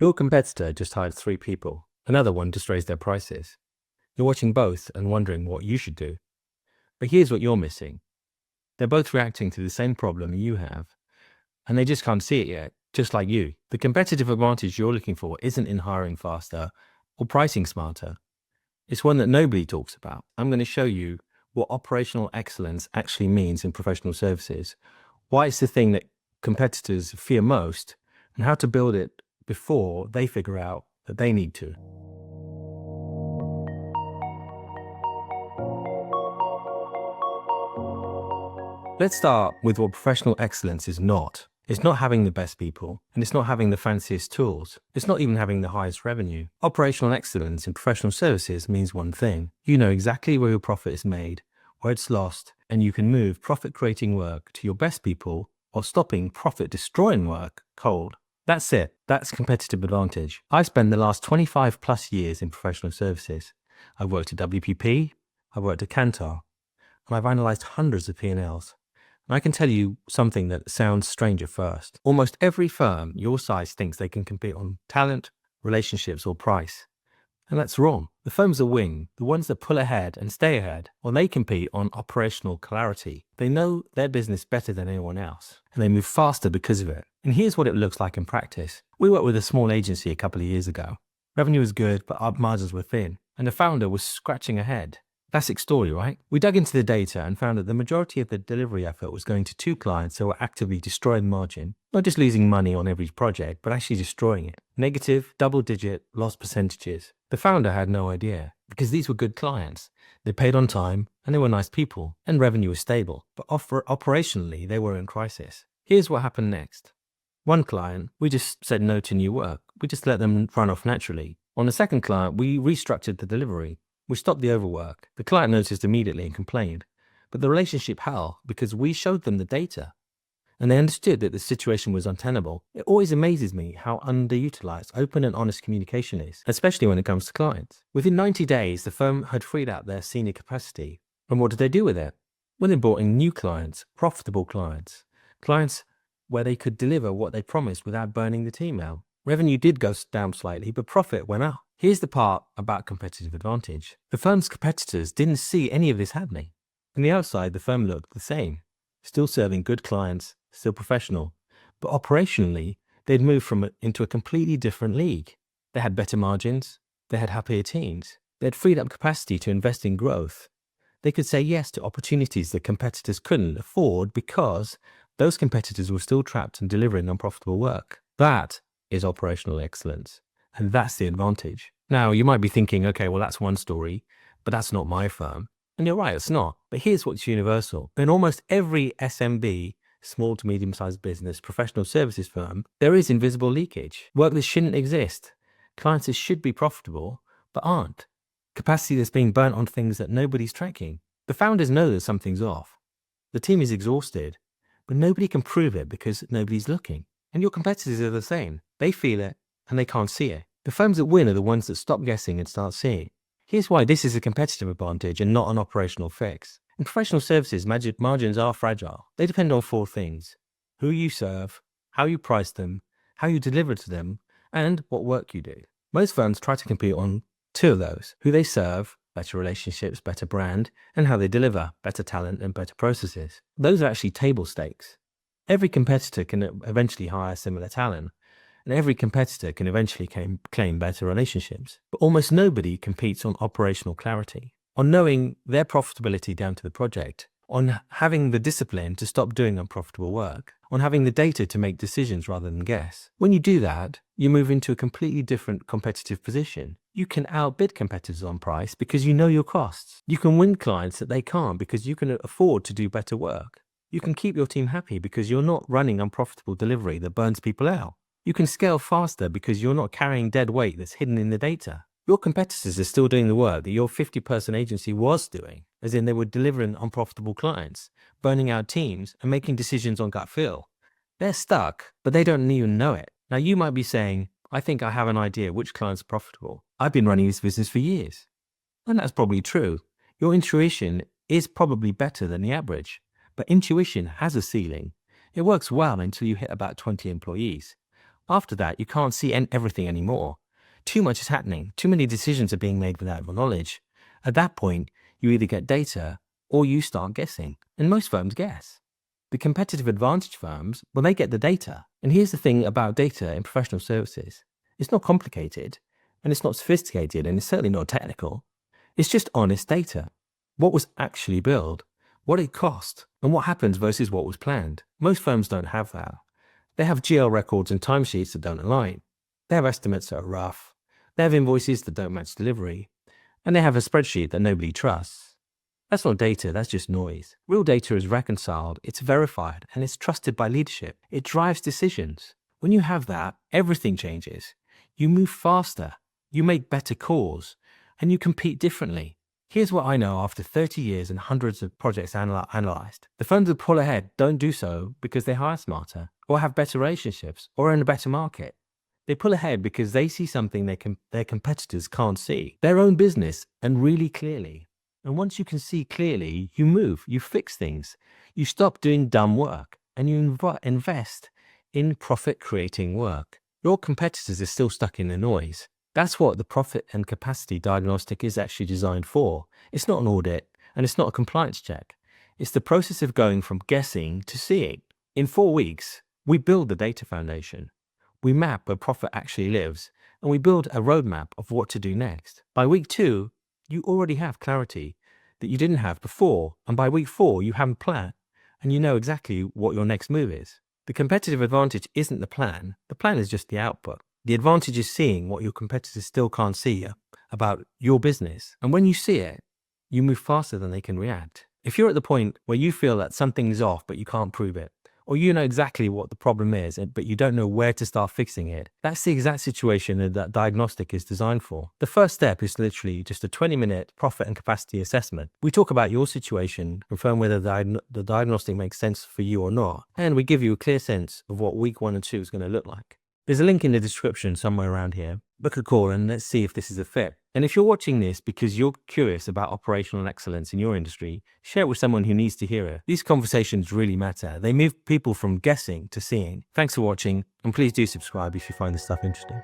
Your competitor just hired 3 people. Another one just raised their prices. You're watching both and wondering what you should do. But here's what you're missing. They're both reacting to the same problem you have, and they just can't see it yet, just like you. The competitive advantage you're looking for isn't in hiring faster or pricing smarter. It's one that nobody talks about. I'm going to show you what operational excellence actually means in professional services, why it's the thing that competitors fear most, and how to build it before they figure out that they need to. Let's start with what professional excellence is not. It's not having the best people, and it's not having the fanciest tools. It's not even having the highest revenue. Operational excellence in professional services means one thing. You know exactly where your profit is made, where it's lost, and you can move profit-creating work to your best people or stopping profit-destroying work cold. That's it. That's competitive advantage. I've spent the last 25 plus years in professional services. I've worked at WPP, I've worked at Kantar, and I've analyzed hundreds of P&Ls. And I can tell you something that sounds strange at first. Almost every firm your size thinks they can compete on talent, relationships, or price. And that's wrong. The firms that win, the ones that pull ahead and stay ahead, well, they compete on operational clarity. They know their business better than anyone else, and they move faster because of it. And here's what it looks like in practice. We worked with a small agency a couple of years ago. Revenue was good, but our margins were thin, and the founder was scratching ahead. Classic story, right? We dug into the data and found that the majority of the delivery effort was going to 2 clients that were actively destroying margin, not just losing money on every project, but actually destroying it. Negative, double-digit loss percentages. The founder had no idea, because these were good clients. They paid on time, and they were nice people, and revenue was stable. But operationally, they were in crisis. Here's what happened next. One client, we just said no to new work. We just let them run off naturally. On the second client, we restructured the delivery. We stopped the overwork. The client noticed immediately and complained. But the relationship held because we showed them the data. And they understood that the situation was untenable. It always amazes me how underutilized open and honest communication is, especially when it comes to clients. Within 90 days, the firm had freed out their senior capacity. And what did they do with it? Well, they brought in new clients, profitable clients. Clients where they could deliver what they promised without burning the team out. Revenue did go down slightly, but profit went up. Here's the part about competitive advantage. The firm's competitors didn't see any of this happening. From the outside, the firm looked the same, still serving good clients, still professional. But operationally, they'd moved into a completely different league. They had better margins, they had happier teams, they had freed up capacity to invest in growth. They could say yes to opportunities that competitors couldn't afford because those competitors were still trapped in delivering unprofitable work. That is operational excellence. And that's the advantage. Now, you might be thinking, okay, well, that's one story, but that's not my firm. And you're right, it's not. But here's what's universal. In almost every SMB, small to medium-sized business, professional services firm, there is invisible leakage. Work that shouldn't exist. Clients that should be profitable, but aren't. Capacity that's being burnt on things that nobody's tracking. The founders know that something's off. The team is exhausted, but nobody can prove it because nobody's looking. And your competitors are the same. They feel it, and they can't see it. The firms that win are the ones that stop guessing and start seeing. Here's why this is a competitive advantage and not an operational fix. In professional services, margins are fragile. They depend on 4 things: who you serve, how you price them, how you deliver to them, and what work you do. Most firms try to compete on 2 of those: who they serve, better relationships, better brand, and how they deliver, better talent and better processes. Those are actually table stakes. Every competitor can eventually hire similar talent, and every competitor can eventually claim better relationships. But almost nobody competes on operational clarity, on knowing their profitability down to the project, on having the discipline to stop doing unprofitable work, on having the data to make decisions rather than guess. When you do that, you move into a completely different competitive position. You can outbid competitors on price because you know your costs. You can win clients that they can't because you can afford to do better work. You can keep your team happy because you're not running unprofitable delivery that burns people out. You can scale faster because you're not carrying dead weight that's hidden in the data. Your competitors are still doing the work that your 50-person agency was doing, as in they were delivering unprofitable clients, burning out teams, and making decisions on gut feel. They're stuck, but they don't even know it. Now, you might be saying, I think I have an idea which clients are profitable. I've been running this business for years. And that's probably true. Your intuition is probably better than the average, but intuition has a ceiling. It works well until you hit about 20 employees. After that, you can't see everything anymore. Too much is happening. Too many decisions are being made without your knowledge. At that point, you either get data or you start guessing. And most firms guess. The competitive advantage firms, well, they get the data. And here's the thing about data in professional services. It's not complicated, and it's not sophisticated, and it's certainly not technical. It's just honest data. What was actually billed, what it cost, and what happens versus what was planned. Most firms don't have that. They have GL records and timesheets that don't align. They have estimates that are rough. They have invoices that don't match delivery. And they have a spreadsheet that nobody trusts. That's not data, that's just noise. Real data is reconciled, it's verified, and it's trusted by leadership. It drives decisions. When you have that, everything changes. You move faster, you make better calls, and you compete differently. Here's what I know after 30 years and hundreds of projects analyzed. The firms that pull ahead don't do so because they hire smarter, or have better relationships, or are in a better market. They pull ahead because they see something their competitors can't see. Their own business, and really clearly. And once you can see clearly, you move, you fix things. You stop doing dumb work, and you invest in profit-creating work. Your competitors are still stuck in the noise. That's what the profit and capacity diagnostic is actually designed for. It's not an audit, and it's not a compliance check. It's the process of going from guessing to seeing. In 4 weeks, we build the data foundation. We map where profit actually lives, and we build a roadmap of what to do next. By week 2, you already have clarity that you didn't have before, and by week 4, you have a plan, and you know exactly what your next move is. The competitive advantage isn't the plan is just the output. The advantage is seeing what your competitors still can't see about your business, and when you see it, you move faster than they can react. If you're at the point where you feel that something is off but you can't prove it, or you know exactly what the problem is, but you don't know where to start fixing it, that's the exact situation that diagnostic is designed for. The first step is literally just a 20-minute profit and capacity assessment. We talk about your situation, confirm whether the diagnostic makes sense for you or not, and we give you a clear sense of what week 1 and 2 is going to look like. There's a link in the description somewhere around here. Book a call and let's see if this is a fit. And if you're watching this because you're curious about operational excellence in your industry, share it with someone who needs to hear it. These conversations really matter. They move people from guessing to seeing. Thanks for watching, and please do subscribe if you find this stuff interesting.